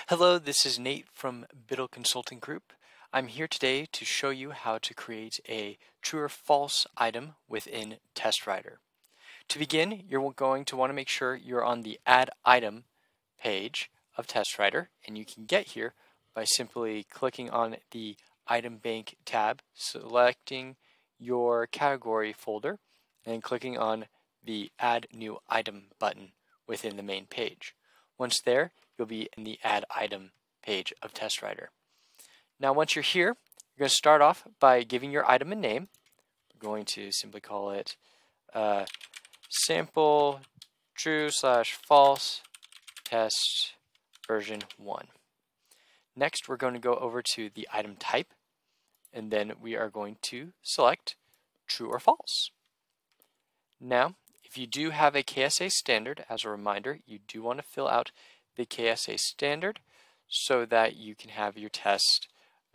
Hello, this is Nate from Biddle Consulting Group. I'm here today to show you how to create a true or false item within TestWriter. To begin, you're going to want to make sure you're on the Add Item page of TestWriter, and you can get here by simply clicking on the Item Bank tab, selecting your category folder, and clicking on the Add New Item button within the main page. Once there, you'll be in the Add Item page of TestWriter. Now once you're here, you're going to start off by giving your item a name. We're going to simply call it sample true/false test version 1. Next, we're going to go over to the item type, and then we are going to select true or false. Now, if you do have a KSA standard, as a reminder, you do want to fill out the KSA standard so that you can have your test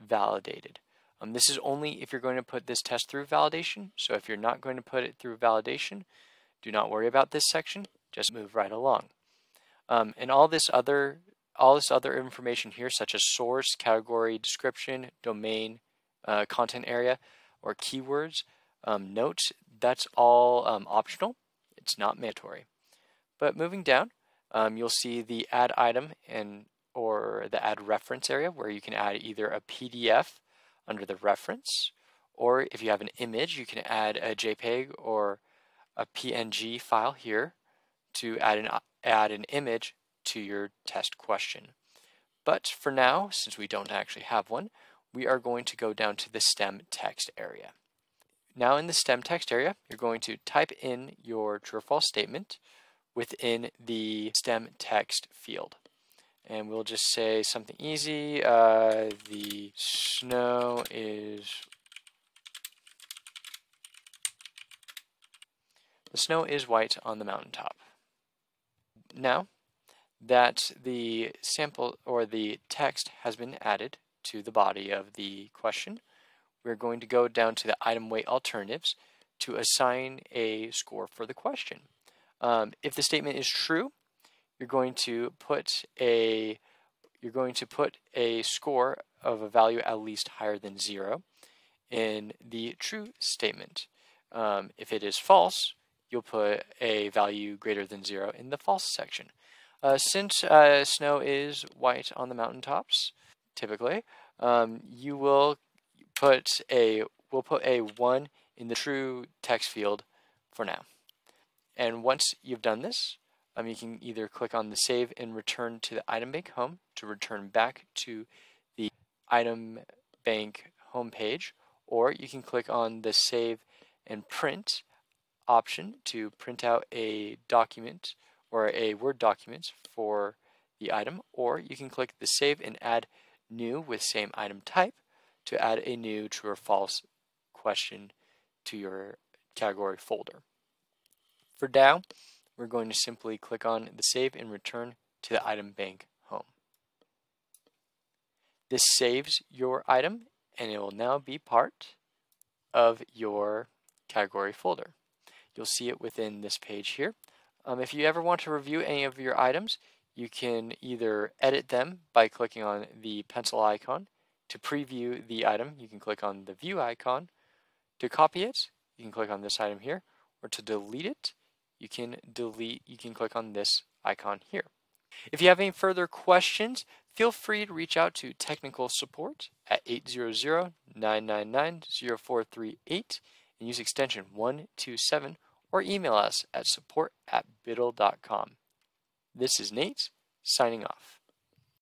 validated. This is only if you're going to put this test through validation. So if you're not going to put it through validation, do not worry about this section. Just move right along. And all this other information here, such as source, category, description, domain, content area, or keywords, notes, that's all optional. It's not mandatory. But moving down, you'll see the add item or the add reference area where you can add either a PDF under the reference, or if you have an image, you can add a JPEG or a PNG file here to add an image to your test question. But for now, since we don't actually have one, we are going to go down to the stem text area. Now in the stem text area, you're going to type in your true or false statement within the stem text field. And we'll just say something easy. The snow is white on the mountaintop. Now that the sample or the text has been added to the body of the question, we're going to go down to the item weight alternatives to assign a score for the question. If the statement is true, you're going to put a score of a value at least higher than 0 in the true statement. If it is false, you'll put a value greater than 0 in the false section. Since snow is white on the mountaintops, typically, we'll put a 1 in the true text field for now. And once you've done this, you can either click on the Save and Return to the Item Bank home to return back to the Item Bank home page, or you can click on the Save and Print option to print out a document or a Word document for the item, or you can click the Save and Add New with same item type to add a new true or false question to your category folder. For now, we're going to simply click on the Save and Return to the Item Bank home. This saves your item, and it will now be part of your category folder. You'll see it within this page here. If you ever want to review any of your items, you can either edit them by clicking on the pencil icon. To preview the item, you can click on the View icon. To copy it, you can click on this item here, or to delete it, you can click on this icon here. If you have any further questions, feel free to reach out to technical support at 800-999-0438 and use extension 127, or email us at support@biddle.com. This is Nate, signing off.